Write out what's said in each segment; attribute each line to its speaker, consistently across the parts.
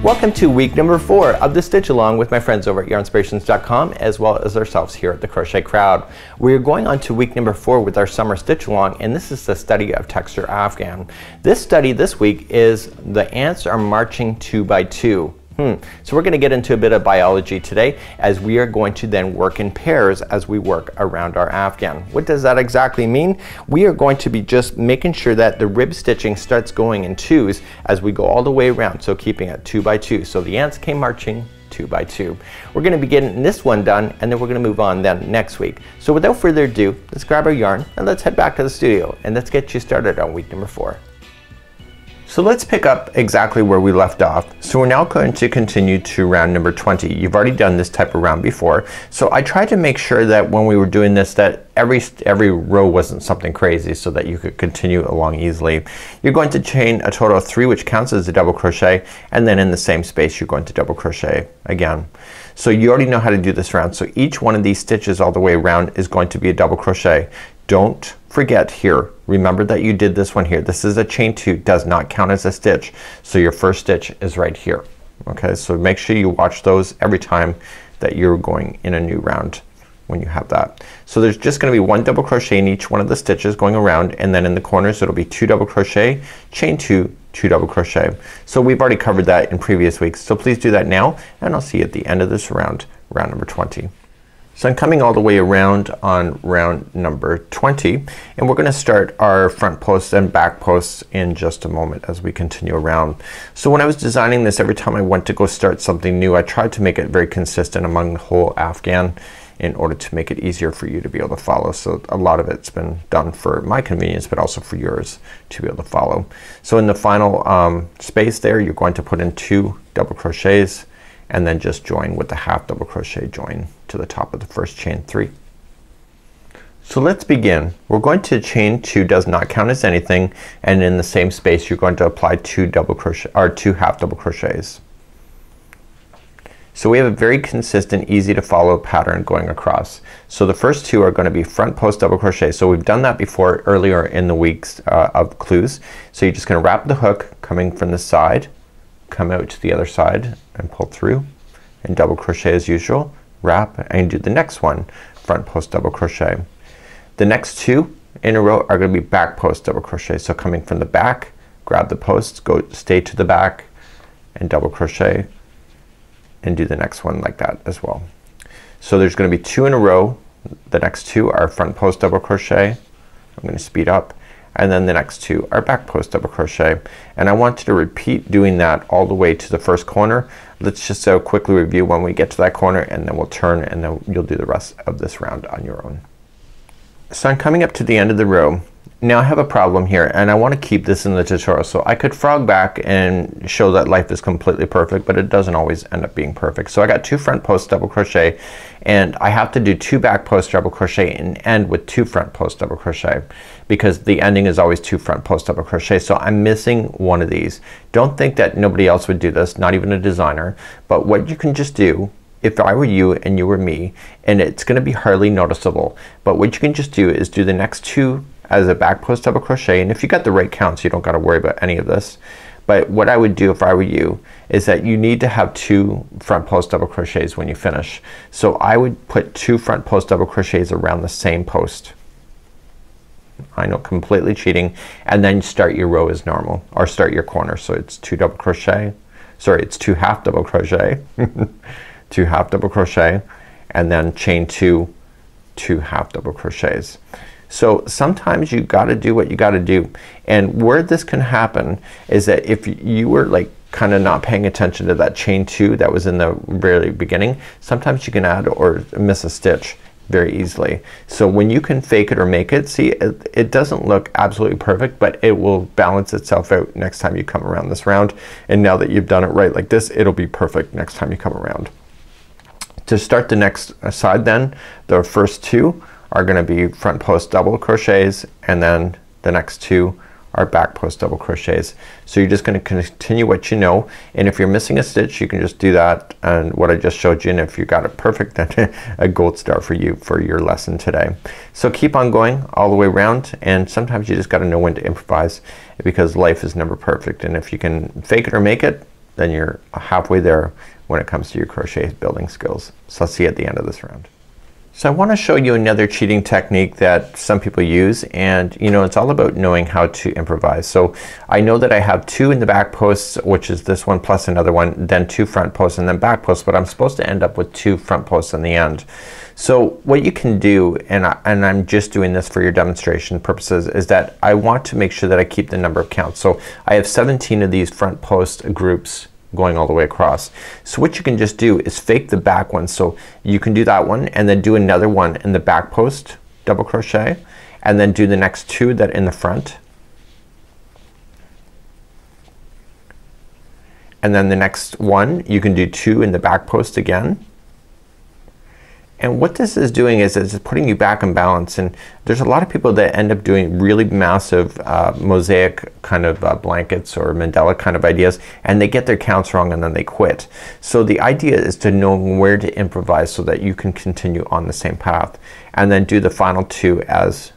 Speaker 1: Welcome to week number 4 of the Stitch Along with my friends over at yarnspirations.com, as well as ourselves here at the Crochet Crowd. We're going on to week number 4 with our summer Stitch Along, and this is the study of texture Afghan. This study this week is the ants are marching 2 by 2. So we're going to get into a bit of biology today, as we are going to then work in pairs as we work around our Afghan. What does that exactly mean? We are going to be just making sure that the rib stitching starts going in 2s as we go all the way around, so keeping it 2 by 2. So the ants came marching 2 by 2. We're going to be getting this one done, and then we're going to move on then next week. So without further ado, let's grab our yarn and let's head back to the studio and let's get you started on week number 4. So let's pick up exactly where we left off. So we're now going to continue to round number 20. You've already done this type of round before. So I tried to make sure that when we were doing this that every row wasn't something crazy, so that you could continue along easily. You're going to chain a total of 3, which counts as a double crochet, and then in the same space you're going to double crochet again. So you already know how to do this round. So each one of these stitches all the way around is going to be a double crochet. Don't forget here, remember that you did this one here. This is a chain 2, does not count as a stitch. So your first stitch is right here. Okay, so make sure you watch those every time that you're going in a new round when you have that. So there's just gonna be 1 double crochet in each one of the stitches going around, and then in the corners it'll be 2 double crochet, chain 2, 2 double crochet. So we've already covered that in previous weeks. So please do that now, and I'll see you at the end of this round, round number 20. So I'm coming all the way around on round number 20, and we're gonna start our front posts and back posts in just a moment as we continue around. So when I was designing this, every time I went to go start something new, I tried to make it very consistent among the whole Afghan in order to make it easier for you to be able to follow. So a lot of it's been done for my convenience, but also for yours to be able to follow. So in the final space there, you're going to put in 2 double crochets, and then just join with the half double crochet join to the top of the first chain 3. So let's begin. We're going to chain 2, does not count as anything, and in the same space you're going to apply 2 double crochet or 2 half double crochets. So we have a very consistent, easy to follow pattern going across. So the first 2 are going to be front post double crochet. So we've done that before earlier in the weeks of clues. So you're just gonna wrap the hook coming from the side, come out to the other side and pull through, and double crochet as usual, wrap, and do the next one, front post double crochet. The next 2 in a row are gonna be back post double crochet. So coming from the back, grab the posts, go stay to the back and double crochet, and do the next one like that as well. So there's gonna be 2 in a row. The next 2 are front post double crochet. I'm gonna speed up. And then the next 2 are back post double crochet, and I want you to repeat doing that all the way to the first corner. Let's just quickly review when we get to that corner, and then we'll turn, and then you'll do the rest of this round on your own. So I'm coming up to the end of the row. Now I have a problem here, and I want to keep this in the tutorial. So I could frog back and show that life is completely perfect, but it doesn't always end up being perfect. So I got 2 front post double crochet, and I have to do 2 back post double crochet and end with 2 front post double crochet, because the ending is always 2 front post double crochet. So I'm missing one of these. Don't think that nobody else would do this, not even a designer, but what you can just do, if I were you and you were me, and it's gonna be hardly noticeable, but what you can just do is do the next 2 as a back post double crochet, and if you got the right counts you don't gotta worry about any of this. But what I would do if I were you is that you need to have 2 front post double crochets when you finish. So I would put 2 front post double crochets around the same post. I know, completely cheating, and then start your row as normal, or start your corner. So it's 2 double crochet, sorry, it's 2 half double crochet 2 half double crochet, and then chain 2 half double crochets. So sometimes you gotta do what you gotta do, and where this can happen is that if you were like kinda not paying attention to that chain 2 that was in the very beginning, sometimes you can add or miss a stitch very easily. So when you can fake it or make it, see it doesn't look absolutely perfect, but it will balance itself out next time you come around this round, and now that you've done it right like this, it'll be perfect next time you come around. To start the next side then, the first 2 are gonna be front post double crochets, and then the next 2 are back post double crochets. So you're just gonna continue what you know, and if you're missing a stitch you can just do that and what I just showed you, and if you got it perfect then a gold star for you for your lesson today. So keep on going all the way around, and sometimes you just gotta know when to improvise, because life is never perfect, and if you can fake it or make it, then you're halfway there when it comes to your crochet building skills. So I'll see you at the end of this round. So I want to show you another cheating technique that some people use, and you know, it's all about knowing how to improvise. So I know that I have 2 in the back posts, which is this one plus another one, then 2 front posts and then back posts, but I'm supposed to end up with 2 front posts in the end. So what you can do, and I'm just doing this for your demonstration purposes, is that I want to make sure that I keep the number of counts. So I have 17 of these front post groups going all the way across. So what you can just do is fake the back one. So you can do that one and then do another one in the back post double crochet, and then do the next 2 that in the front, and then the next one you can do 2 in the back post again. And what this is doing is it's putting you back in balance, and there's a lot of people that end up doing really massive mosaic kind of blankets or mandala kind of ideas, and they get their counts wrong and then they quit. So the idea is to know where to improvise so that you can continue on the same path, and then do the final 2 as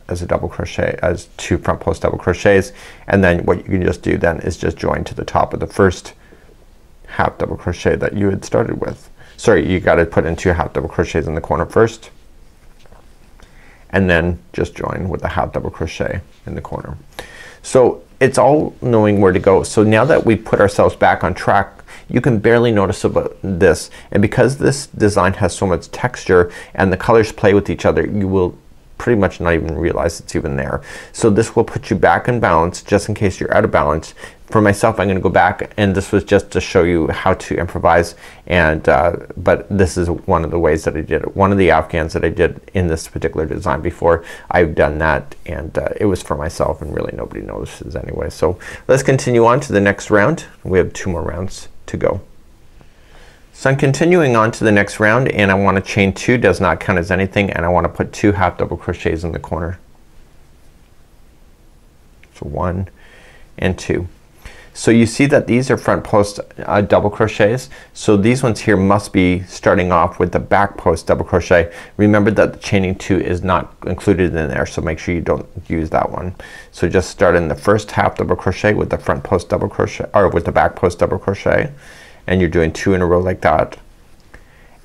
Speaker 1: a double crochet, as 2 front post double crochets, and then what you can just do then is just join to the top of the first half double crochet that you had started with. Sorry, you got to put in 2 half double crochets in the corner first, and then just join with a half double crochet in the corner. So it's all knowing where to go. So now that we put ourselves back on track, you can barely notice about this, and because this design has so much texture and the colors play with each other, you will pretty much not even realize it's even there. So this will put you back in balance just in case you're out of balance. For myself, I'm gonna go back, and this was just to show you how to improvise, and but this is one of the ways that I did it. One of the Afghans that I did in this particular design before, I've done that, and it was for myself, and really nobody notices anyway. So let's continue on to the next round. We have 2 more rounds to go. So I'm continuing on to the next round, and I want to chain 2, does not count as anything, and I want to put 2 half double crochets in the corner. So 1 and 2. So you see that these are front post double crochets. So these ones here must be starting off with the back post double crochet. Remember that the chaining 2 is not included in there, so make sure you don't use that one. So just start in the first half double crochet with the front post double crochet, or with the back post double crochet, and you're doing 2 in a row like that.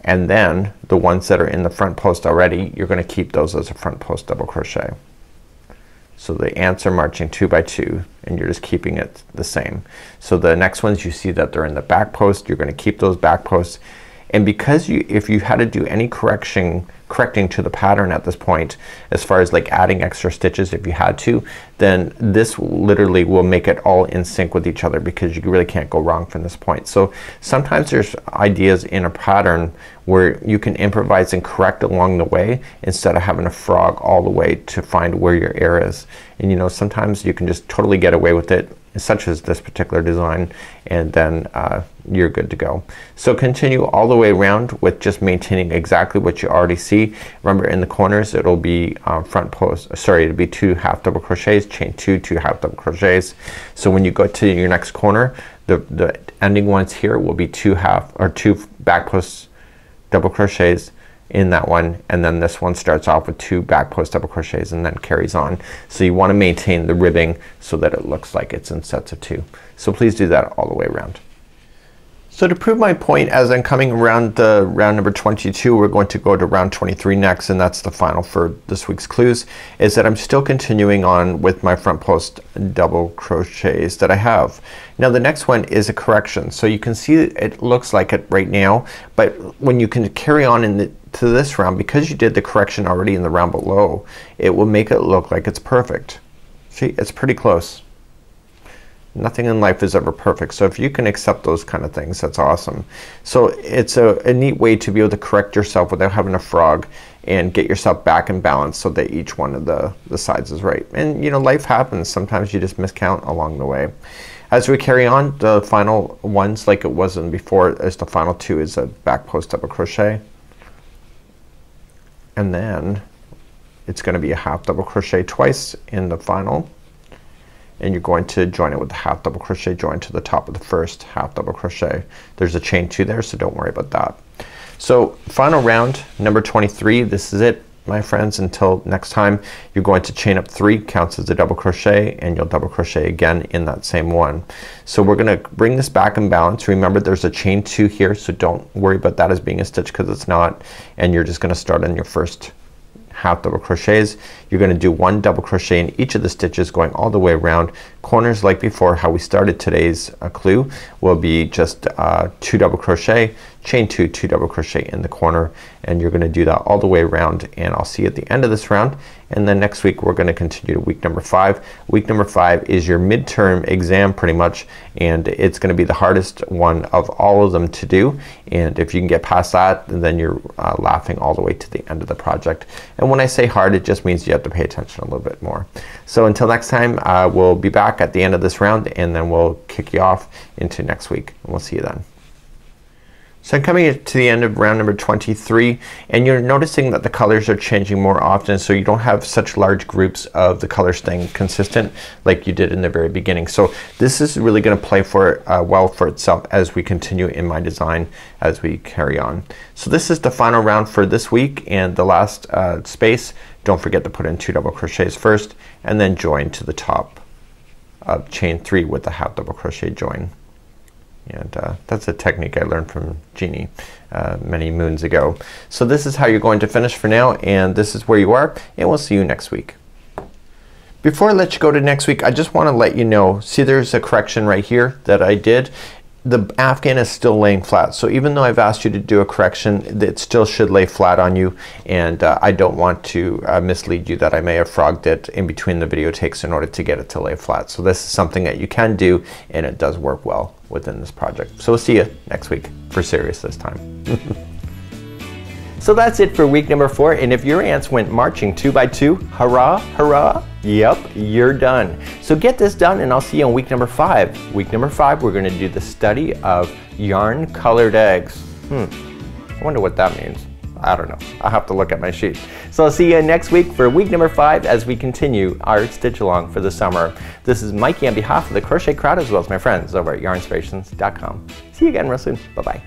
Speaker 1: And then the ones that are in the front post already, you're gonna keep those as a front post double crochet. So the ants are marching 2 by 2, and you're just keeping it the same. So the next ones, you see that they're in the back post, you're gonna keep those back posts. And because if you had to do any correcting to the pattern at this point, as far as like adding extra stitches if you had to, then this literally will make it all in sync with each other, because you really can't go wrong from this point. So sometimes there's ideas in a pattern where you can improvise and correct along the way instead of having to frog all the way to find where your error is. And you know, sometimes you can just totally get away with it, such as this particular design, and then you're good to go. So continue all the way around with just maintaining exactly what you already see. Remember, in the corners it'll be front post, sorry, it'll be 2 half double crochets, chain 2, 2 half double crochets. So when you go to your next corner, the ending ones here will be 2 back post double crochets in that one, and then this one starts off with 2 back post double crochets and then carries on. So you want to maintain the ribbing so that it looks like it's in sets of 2. So please do that all the way around. So to prove my point, as I'm coming around the round number 22, we're going to go to round 23 next, and that's the final for this week's clues, is that I'm still continuing on with my front post double crochets that I have. Now the next one is a correction. So you can see it looks like it right now, but when you can carry on to this round, because you did the correction already in the round below, it will make it look like it's perfect. See, it's pretty close. Nothing in life is ever perfect, so if you can accept those kind of things, that's awesome. So it's a neat way to be able to correct yourself without having a frog, and get yourself back in balance so that each one of the sides is right. And you know, life happens. Sometimes you just miscount along the way. As we carry on, the final ones, like it wasn't before, as the final 2 is a back post double crochet, and then it's going to be a half double crochet twice in the final, and you're going to join it with the half double crochet join to the top of the first half double crochet. There's a chain 2 there, so don't worry about that. So final round number 23, this is it. my friends, until next time, you're going to chain up 3, counts as a double crochet, and you'll double crochet again in that same one. So we're gonna bring this back in balance. Remember there's a chain 2 here, so don't worry about that as being a stitch because it's not. And you're just gonna start on your first half double crochets. You're gonna do 1 double crochet in each of the stitches going all the way around. Corners like before, how we started today's clue, will be just 2 double crochet, chain 2, 2 double crochet in the corner, and you're gonna do that all the way around, and I'll see you at the end of this round. And then next week we're gonna continue to week number 5. Week number 5 is your midterm exam pretty much, and it's gonna be the hardest one of all of them to do, and if you can get past that, then you're laughing all the way to the end of the project. And when I say hard, it just means you have to pay attention a little bit more. So until next time, we'll be back at the end of this round, and then we'll kick you off into next week, and we'll see you then. So I'm coming to the end of round number 23, and you're noticing that the colors are changing more often, so you don't have such large groups of the color staying consistent like you did in the very beginning. So this is really gonna play for well for itself as we continue in my design as we carry on. So this is the final round for this week, and the last space, don't forget to put in 2 double crochets first and then join to the top of chain 3 with the half double crochet join. And that's a technique I learned from Jeannie many moons ago. So this is how you're going to finish for now, and this is where you are, and we'll see you next week. Before I let you go to next week, I just want to let you know, see there's a correction right here that I did. The Afghan is still laying flat, so even though I've asked you to do a correction, it still should lay flat on you, and I don't want to mislead you that I may have frogged it in between the video takes in order to get it to lay flat. So this is something that you can do, and it does work well within this project. So we'll see you next week, for serious this time. So that's it for week number 4, and if your ants went marching 2 by 2, hurrah, hurrah, yep, you're done. So get this done, and I'll see you on week number 5. Week number 5, we're gonna do the study of yarn colored eggs. I wonder what that means. I don't know. I'll have to look at my sheet. So I'll see you next week for week number 5 as we continue our stitch along for the summer. This is Mikey on behalf of the Crochet Crowd as well as my friends over at yarnspirations.com. See you again real soon. Bye-bye.